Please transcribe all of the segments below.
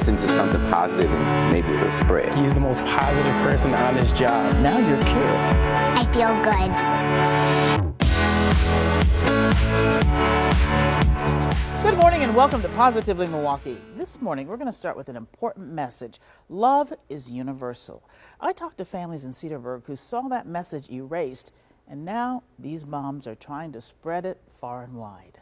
this into something positive and maybe it'll spread. He's the most positive person on his job. Now you're cured. I feel good. Good morning and welcome to Positively Milwaukee. This morning we're going to start with an important message. Love is universal. I talked to families in Cedarburg who saw that message erased, and now these moms are trying to spread it far and wide.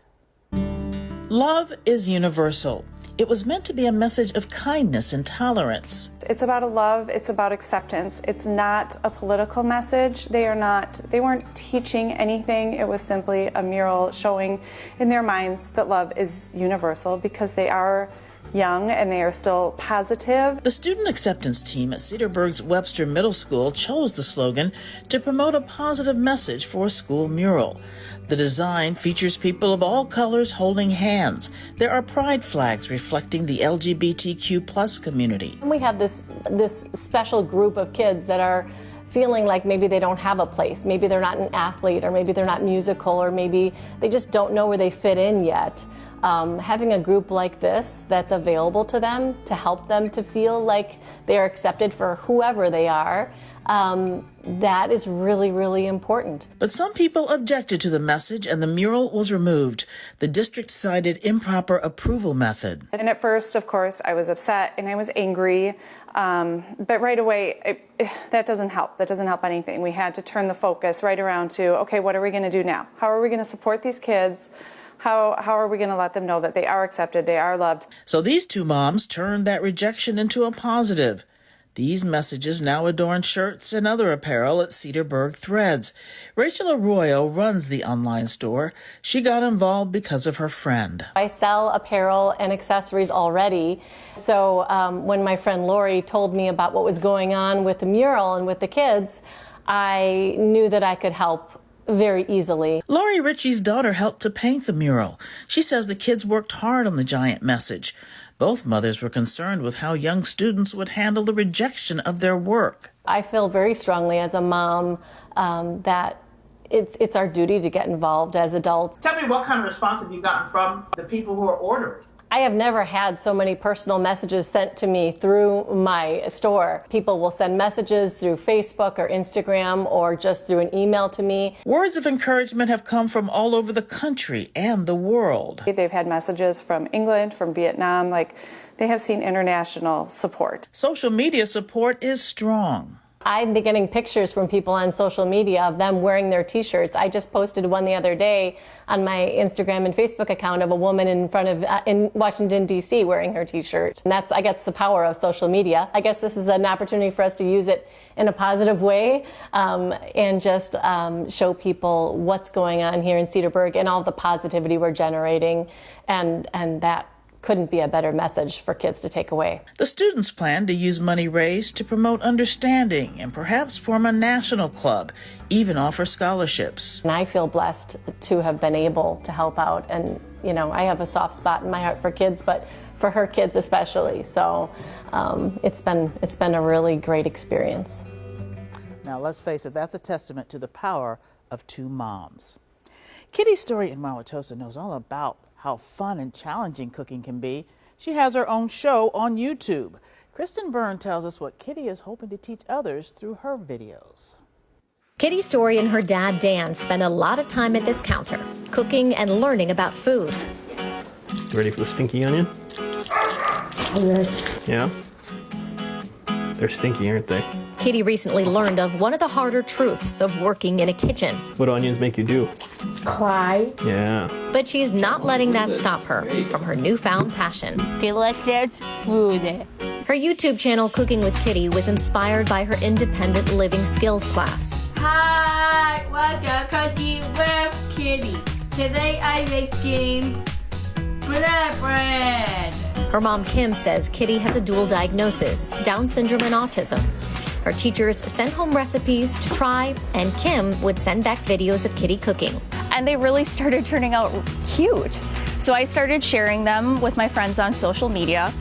Love is universal. It was meant to be a message of kindness and tolerance. It's about a love, it's about acceptance. It's not a political message. They weren't teaching anything. It was simply a mural showing in their minds that love is universal because they are young and they are still positive. The student acceptance team at Cedarburg's Webster Middle School chose the slogan to promote a positive message for a school mural. The design features people of all colors holding hands. There are pride flags reflecting the LGBTQ+ community. We have this special group of kids that are feeling like maybe they don't have a place. Maybe they're not an athlete, or maybe they're not musical, or maybe they just don't know where they fit in yet. Having a group like this that's available to them to help them to feel like they are accepted for whoever they are, that is really, really important. But some people objected to the message and the mural was removed. The district cited improper approval method. And at first, of course, I was upset and I was angry, but right away, that doesn't help. That doesn't help anything. We had to turn the focus right around to, okay, what are we going to do now? How are we going to support these kids? How are we going to let them know that they are accepted, they are loved? So these two moms turned that rejection into a positive. These messages now adorn shirts and other apparel at Cedarburg Threads. Rachel Arroyo runs the online store. She got involved because of her friend. I sell apparel and accessories already. So when my friend Lori told me about what was going on with the mural and with the kids, I knew that I could help very easily. Lori Ritchie's daughter helped to paint the mural. She says the kids worked hard on the giant message. Both mothers were concerned with how young students would handle the rejection of their work. I feel very strongly as a mom that it's our duty to get involved as adults. Tell me, what kind of response have you gotten from the people who are ordering? I have never had so many personal messages sent to me through my store. People will send messages through Facebook or Instagram or just through an email to me. Words of encouragement have come from all over the country and the world. They've had messages from England, from Vietnam, they have seen international support. Social media support is strong. I've been getting pictures from people on social media of them wearing their t-shirts. I just posted one the other day on my Instagram and Facebook account of a woman in Washington, D.C. wearing her t-shirt. And that's, I guess, the power of social media. I guess this is an opportunity for us to use it in a positive way and just show people what's going on here in Cedarburg and all the positivity we're generating, and that couldn't be a better message for kids to take away. The students plan to use money raised to promote understanding and perhaps form a national club, even offer scholarships. And I feel blessed to have been able to help out. And, I have a soft spot in my heart for kids, but for her kids especially. So it's been a really great experience. Now, let's face it, that's a testament to the power of two moms. Kitty's story in Wauwatosa knows all about how fun and challenging cooking can be. She has her own show on YouTube. Kristen Byrne tells us what Kitty is hoping to teach others through her videos. Kitty Story and her dad, Dan, spend a lot of time at this counter, cooking and learning about food. You ready for the stinky onion? Yeah? They're stinky, aren't they? Kitty recently learned of one of the harder truths of working in a kitchen. What do onions make you do? Cry. Yeah. But she's not letting that stop her from her newfound passion. Delicious food. Her YouTube channel, Cooking with Kitty, was inspired by her independent living skills class. Hi, welcome Cooking with Kitty. Today I'm making bread. Her mom, Kim, says Kitty has a dual diagnosis, Down syndrome and autism. Her teachers sent home recipes to try, and Kim would send back videos of Kitty cooking. And they really started turning out cute. So I started sharing them with my friends on social media.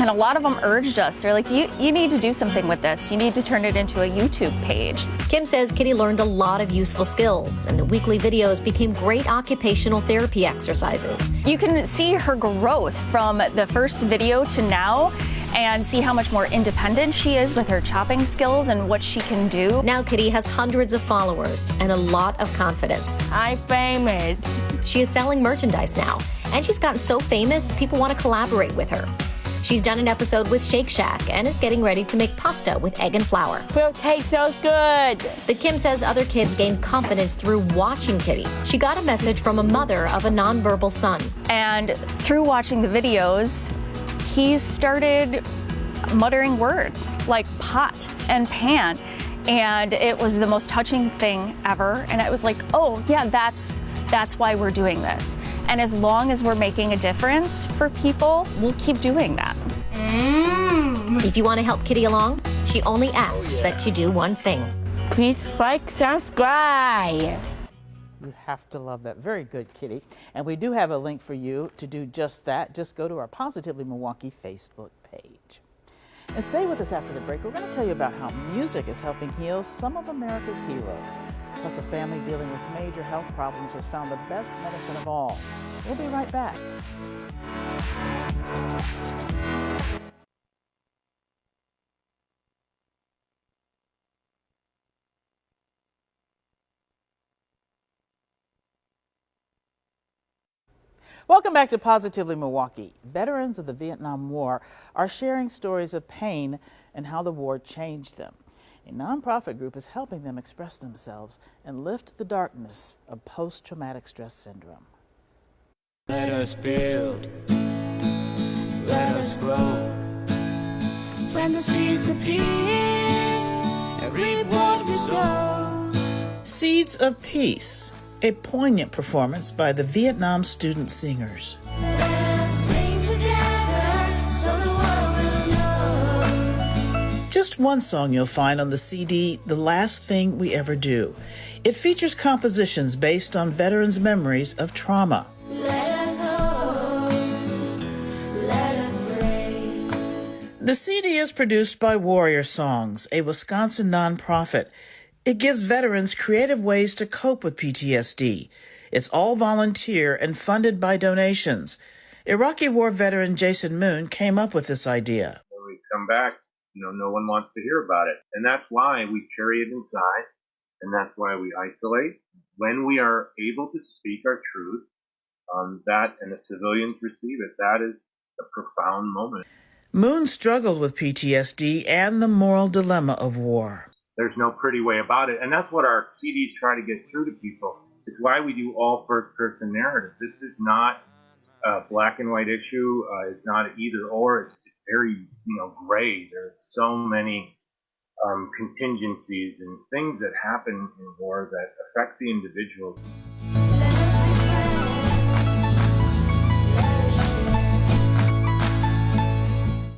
And a lot of them urged us. They're like, you need to do something with this. You need to turn it into a YouTube page. Kim says Kitty learned a lot of useful skills, and the weekly videos became great occupational therapy exercises. You can see her growth from the first video to now and see how much more independent she is with her chopping skills and what she can do. Now Kitty has hundreds of followers and a lot of confidence. I'm famous. She is selling merchandise now, and she's gotten so famous, people want to collaborate with her. She's done an episode with Shake Shack and is getting ready to make pasta with egg and flour. Will taste so good. But Kim says other kids gained confidence through watching Kitty. She got a message from a mother of a nonverbal son. And through watching the videos, he started muttering words like pot and pan. And it was the most touching thing ever. And I was like, oh yeah, that's why we're doing this. And as long as we're making a difference for people, we'll keep doing that. If you want to help Kitty along, she only asks that you do one thing. Please like, subscribe. You have to love that. Very good, Kitty. And we do have a link for you to do just that. Just go to our Positively Milwaukee Facebook page. And stay with us after the break. We're going to tell you about how music is helping heal some of America's heroes. Plus, a family dealing with major health problems has found the best medicine of all. We'll be right back. Welcome back to Positively Milwaukee. Veterans of the Vietnam War are sharing stories of pain and how the war changed them. A nonprofit group is helping them express themselves and lift the darkness of post-traumatic stress syndrome. Let us build, let us grow. Plant the seeds of peace and reap what we sow. Seeds of Peace, a poignant performance by the Vietnam student singers. Let us sing together so the world will know. Just one song you'll find on the CD, The Last Thing We Ever Do. It features compositions based on veterans' memories of trauma. Let us hope, let us pray. The CD is produced by Warrior Songs, a Wisconsin nonprofit. It gives veterans creative ways to cope with PTSD. It's all volunteer and funded by donations. Iraqi war veteran Jason Moon came up with this idea. When we come back, no one wants to hear about it. And that's why we carry it inside, and that's why we isolate. When we are able to speak our truth, that and the civilians receive it, that is a profound moment. Moon struggled with PTSD and the moral dilemma of war. There's no pretty way about it. And that's what our CDs try to get through to people. It's why we do all first-person narrative. This is not a black and white issue. It's not either or. It's very, gray. There's so many contingencies and things that happen in war that affect the individual.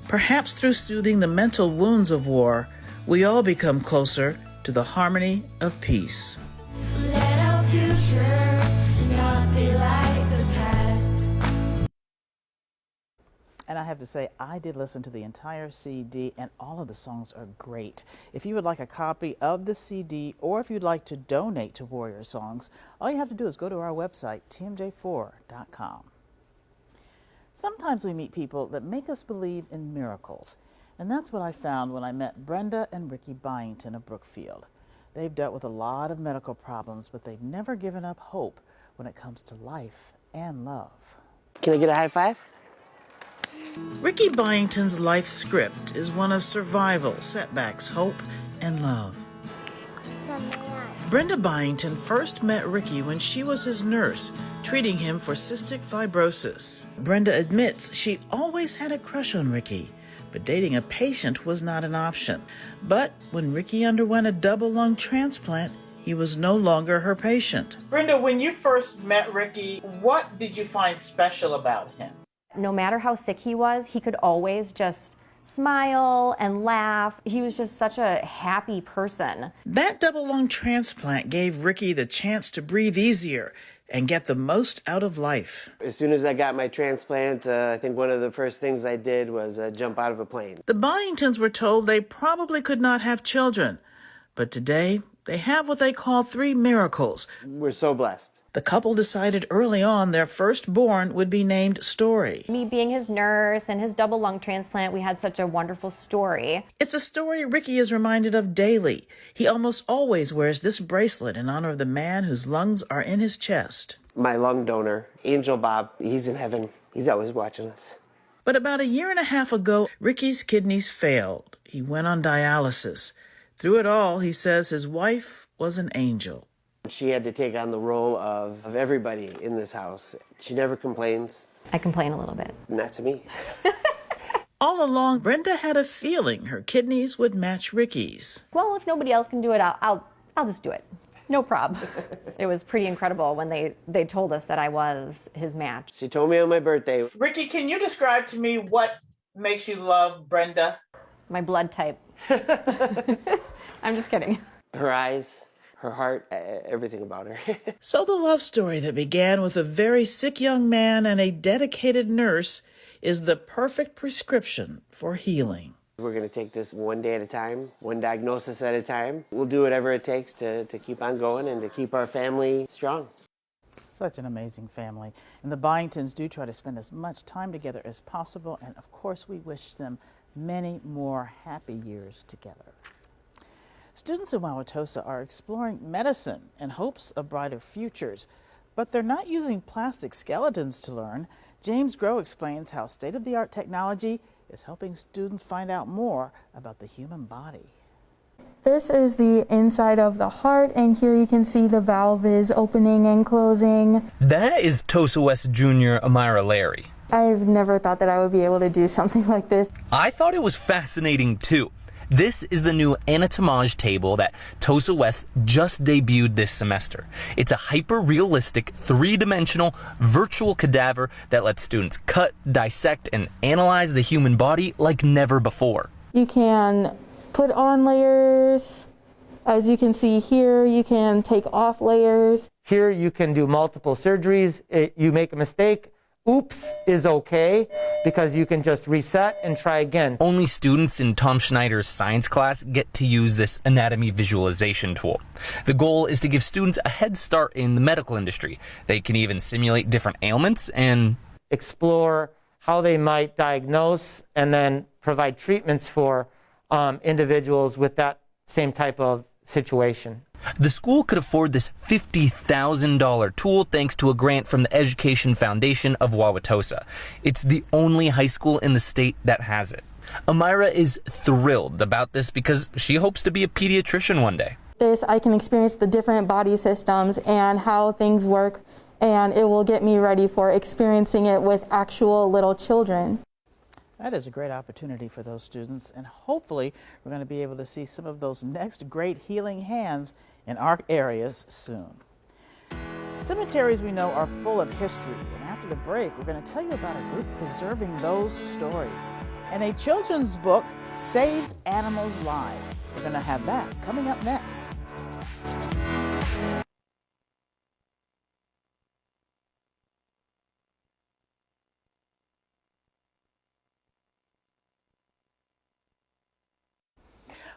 Perhaps through soothing the mental wounds of war, we all become closer to the harmony of peace. Let our future not be like the past. And I have to say, I did listen to the entire CD, and all of the songs are great. If you would like a copy of the CD, or if you'd like to donate to Warrior Songs, all you have to do is go to our website, tmj4.com. Sometimes we meet people that make us believe in miracles. And that's what I found when I met Brenda and Ricky Byington of Brookfield. They've dealt with a lot of medical problems, but they've never given up hope when it comes to life and love. Can I get a high five? Ricky Byington's life script is one of survival, setbacks, hope, and love. Brenda Byington first met Ricky when she was his nurse, treating him for cystic fibrosis. Brenda admits she always had a crush on Ricky, but dating a patient was not an option. But when Ricky underwent a double lung transplant, he was no longer her patient. Brenda, when you first met Ricky, what did you find special about him? No matter how sick he was, he could always just smile and laugh. He was just such a happy person. That double lung transplant gave Ricky the chance to breathe easier, and get the most out of life. As soon as I got my transplant, I think one of the first things I did was jump out of a plane. The Byingtons were told they probably could not have children, but today they have what they call 3 miracles. We're so blessed. The couple decided early on their firstborn would be named Story. Me being his nurse and his double lung transplant, we had such a wonderful story. It's a story Ricky is reminded of daily. He almost always wears this bracelet in honor of the man whose lungs are in his chest. My lung donor, Angel Bob, he's in heaven. He's always watching us. But about 1.5 years ago, Ricky's kidneys failed. He went on dialysis. Through it all, he says his wife was an angel. She had to take on the role of everybody in this house. She never complains. I complain a little bit. Not to me. All along, Brenda had a feeling her kidneys would match Ricky's. Well, if nobody else can do it, I'll just do it. No problem. It was pretty incredible when they told us that I was his match. She told me on my birthday. Ricky, can you describe to me what makes you love Brenda? My blood type. I'm just kidding. Her eyes, her heart, everything about her. So the love story that began with a very sick young man and a dedicated nurse is the perfect prescription for healing. We're going to take this one day at a time, one diagnosis at a time. We'll do whatever it takes to keep on going and to keep our family strong. Such an amazing family. And the Byingtons do try to spend as much time together as possible. And of course, we wish them many more happy years together. Students in Wauwatosa are exploring medicine in hopes of brighter futures, but they're not using plastic skeletons to learn. James Groh explains how state-of-the-art technology is helping students find out more about the human body. This is the inside of the heart, and here you can see the valves opening and closing. That is Tosa West Jr. Amira Larry. I've never thought that I would be able to do something like this. I thought it was fascinating too. This is the new anatomage table that Tosa West just debuted this semester. It's a hyper-realistic, three-dimensional, virtual cadaver that lets students cut, dissect, and analyze the human body like never before. You can put on layers. As you can see here, you can take off layers. Here you can do multiple surgeries. You make a mistake, oops is okay, because you can just reset and try again. Only students in Tom Schneider's science class get to use this anatomy visualization tool. The goal is to give students a head start in the medical industry. They can even simulate different ailments and explore how they might diagnose and then provide treatments for individuals with that same type of situation. The school could afford this $50,000 tool thanks to a grant from the Education Foundation of Wauwatosa. It's the only high school in the state that has it. Amira is thrilled about this because she hopes to be a pediatrician one day. I can experience the different body systems and how things work, and it will get me ready for experiencing it with actual little children. That is a great opportunity for those students, and hopefully we're going to be able to see some of those next great healing hands in our areas soon. Cemeteries we know are full of history, and after the break we're going to tell you about a group preserving those stories. And a children's book saves animals' lives. We're going to have that coming up next.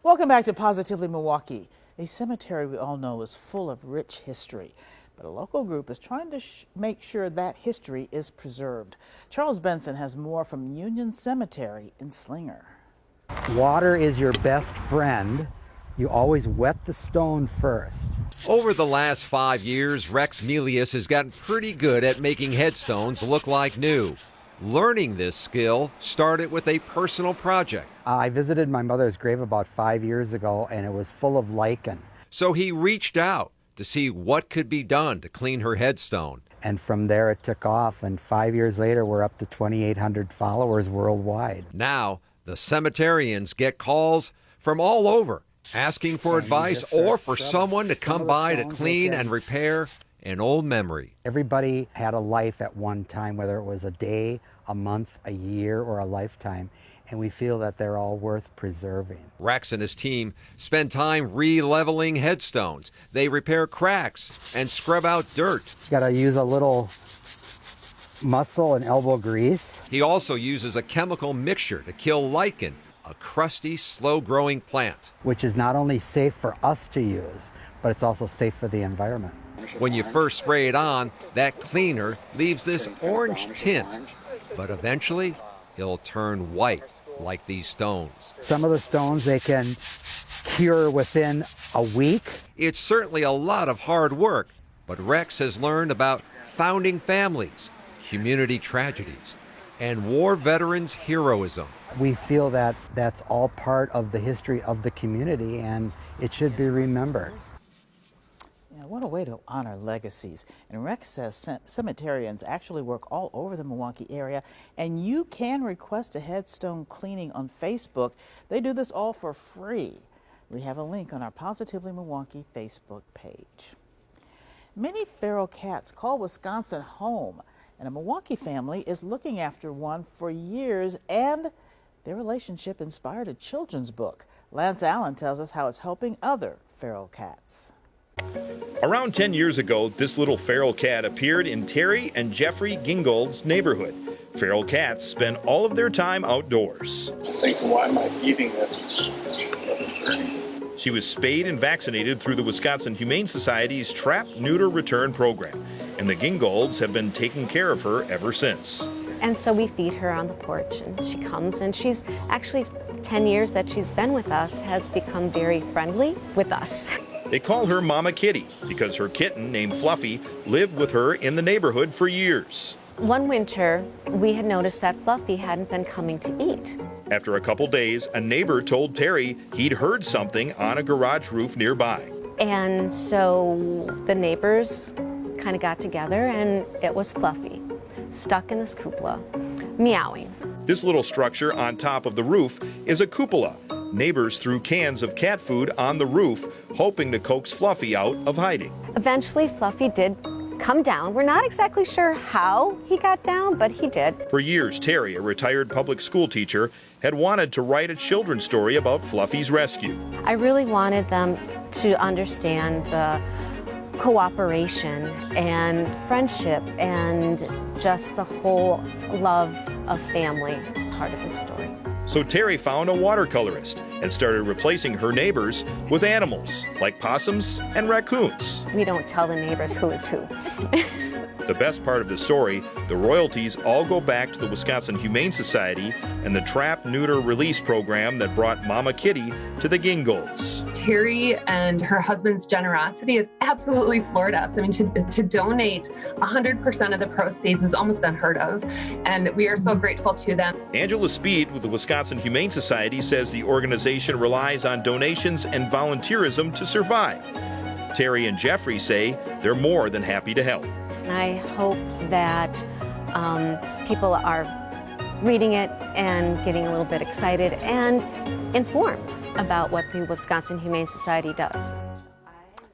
Welcome back to Positively Milwaukee. A cemetery we all know is full of rich history, but a local group is trying to make sure that history is preserved. Charles Benson has more from Union Cemetery in Slinger. Water is your best friend. You always wet the stone first. Over the last 5 years, Rex Melius has gotten pretty good at making headstones look like new. Learning this skill started with a personal project. I visited my mother's grave about 5 years ago, and it was full of lichen. So he reached out to see what could be done to clean her headstone. And from there it took off, and 5 years later we're up to 2,800 followers worldwide. Now, the cemeterians get calls from all over, asking for advice or for someone to come by to clean and repair an old memory. Everybody had a life at one time, whether it was a day, a month, a year, or a lifetime. and we feel that they're all worth preserving. Rex and his team spend time re-leveling headstones. They repair cracks and scrub out dirt. Got to use a little muscle and elbow grease. He also uses a chemical mixture to kill lichen, a crusty, slow-growing plant. Which is not only safe for us to use, but it's also safe for the environment. When you first spray it on, that cleaner leaves this orange tint, but eventually it'll turn white like these stones. Some of the stones they can cure within a week. It's certainly a lot of hard work, but Rex has learned about founding families, community tragedies, and war veterans' heroism. We feel that that's all part of the history of the community, and it should be remembered. Yeah, what a way to honor legacies. And Rex says cemeterians actually work all over the Milwaukee area, and you can request a headstone cleaning on Facebook. They do this all for free. We have a link on our Positively Milwaukee Facebook page. Many feral cats call Wisconsin home, and a Milwaukee family is looking after one for years, and their relationship inspired a children's book. Lance Allen tells us how it's helping other feral cats. Around 10 years ago, this little feral cat appeared in Terry and Jeffrey Gingold's neighborhood. Feral cats spend all of their time outdoors. Thinking, why am I eating this? She was spayed and vaccinated through the Wisconsin Humane Society's Trap, Neuter, Return program, and the Gingolds have been taking care of her ever since. And so we feed her on the porch, and she comes, and she's actually 10 years that she's been with us has become very friendly with us. They call her Mama Kitty because her kitten, named Fluffy, lived with her in the neighborhood for years. One winter, we had noticed that Fluffy hadn't been coming to eat. After a couple days, a neighbor told Terry he'd heard something on a garage roof nearby. And so the neighbors kind of got together, and it was Fluffy, stuck in this cupola, meowing. This little structure on top of the roof is a cupola. Neighbors threw cans of cat food on the roof, hoping to coax Fluffy out of hiding. Eventually, Fluffy did come down. We're not exactly sure how he got down, but he did. For years, Terry, a retired public school teacher, had wanted to write a children's story about Fluffy's rescue. I really wanted them to understand the cooperation and friendship and just the whole love of family part of the story. So Terry found a watercolorist and started replacing her neighbors with animals like possums and raccoons. We don't tell the neighbors who is who. The best part of the story, the royalties all go back to the Wisconsin Humane Society and the Trap, Neuter, Release program that brought Mama Kitty to the Gingolds. Terry and her husband's generosity has absolutely floored us. I mean, to donate 100% of the proceeds is almost unheard of, and we are so grateful to them. Angela Speed with the Wisconsin Humane Society says the organization relies on donations and volunteerism to survive. Terry and Jeffrey say they're more than happy to help. I hope that people are reading it and getting a little bit excited and informed about what the Wisconsin Humane Society does.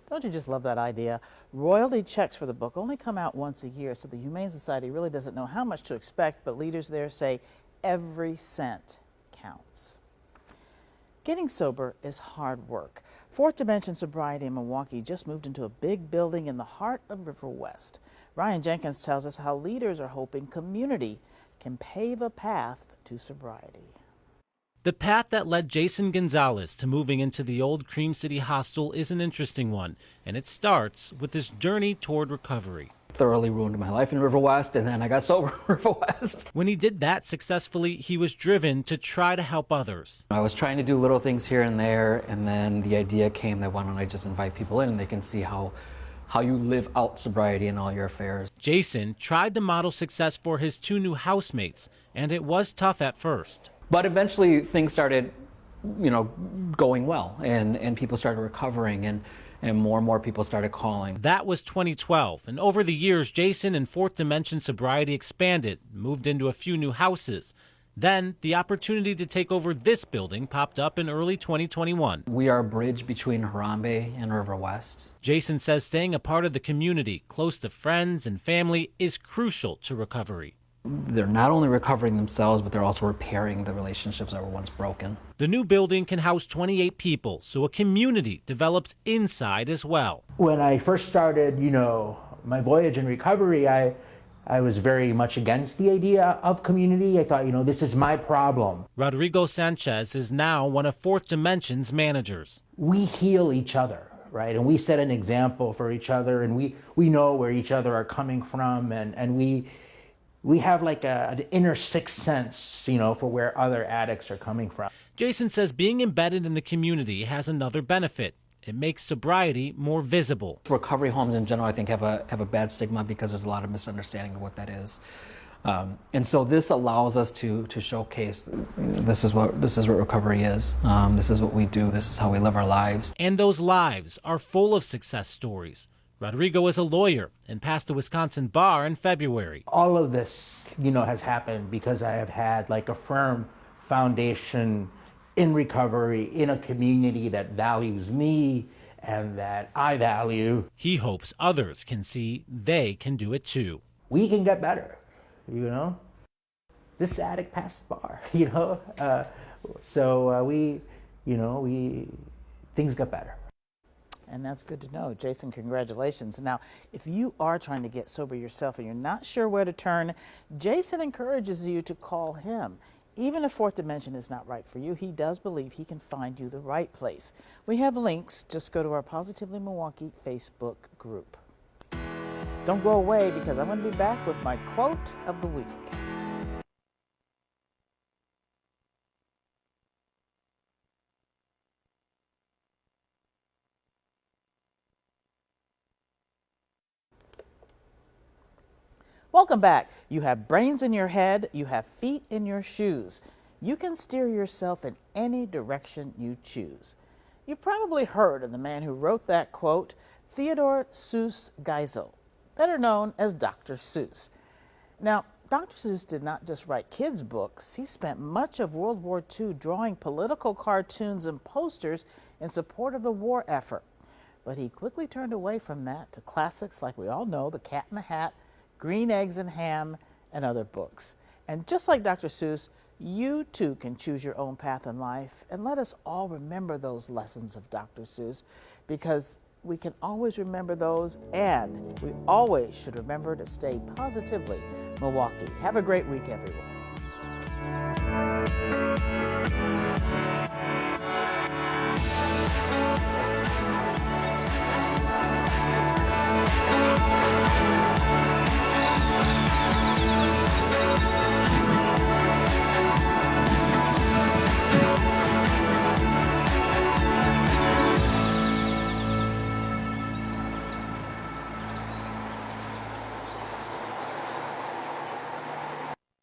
Don't you just love that idea? Royalty checks for the book only come out once a year, so the Humane Society really doesn't know how much to expect, but leaders there say every cent counts. Getting sober is hard work. Fourth Dimension Sobriety in Milwaukee just moved into a big building in the heart of River West. Ryan Jenkins tells us how leaders are hoping community can pave a path to sobriety. The path that led Jason Gonzalez to moving into the old Cream City hostel is an interesting one, and it starts with this journey toward recovery. Thoroughly ruined my life in River West, and then I got sober in River West. When he did that successfully, he was driven to try to help others. I was trying to do little things here and there, and then the idea came that why don't I just invite people in and they can see how you live out sobriety in all your affairs. Jason tried to model success for his two new housemates, and it was tough at first. But eventually things started, going well, and people started recovering, and more people started calling. That was 2012, and over the years, Jason and Fourth Dimension Sobriety expanded, moved into a few new houses. Then, the opportunity to take over this building popped up in early 2021. We are a bridge between Harambe and River West. Jason says staying a part of the community, close to friends and family, is crucial to recovery. They're not only recovering themselves, but they're also repairing the relationships that were once broken. The new building can house 28 people, so a community develops inside as well. When I first started, my voyage in recovery, I was very much against the idea of community. I thought, this is my problem. Rodrigo Sanchez is now one of Fourth Dimension's managers. We heal each other, right? And we set an example for each other, and we know where each other are coming from, and we have like an inner sixth sense, for where other addicts are coming from. Jason says being embedded in the community has another benefit. It makes sobriety more visible. Recovery homes in general, I think, have a bad stigma because there's a lot of misunderstanding of what that is. And so this allows us to showcase this is what recovery is. This is what we do. This is how we live our lives. And those lives are full of success stories. Rodrigo is a lawyer and passed the Wisconsin bar in February. All of this, has happened because I have had like a firm foundation in recovery, in a community that values me and that I value. He hopes others can see they can do it too. We can get better, This addict passed the bar, So things got better. And that's good to know. Jason, congratulations. Now, if you are trying to get sober yourself and you're not sure where to turn, Jason encourages you to call him. Even if Fourth Dimension is not right for you, he does believe he can find you the right place. We have links. Just go to our Positively Milwaukee Facebook group. Don't go away, because I'm going to be back with my quote of the week. Welcome back. You have brains in your head, you have feet in your shoes. You can steer yourself in any direction you choose. You probably heard of the man who wrote that quote, Theodore Seuss Geisel, better known as Dr. Seuss. Now, Dr. Seuss did not just write kids' books. He spent much of World War II drawing political cartoons and posters in support of the war effort. But he quickly turned away from that to classics like we all know, The Cat in the Hat, Green Eggs and Ham, and other books. And just like Dr. Seuss, you too can choose your own path in life. And let us all remember those lessons of Dr. Seuss, because we can always remember those, and we always should remember to stay positively Milwaukee. Have a great week, everyone.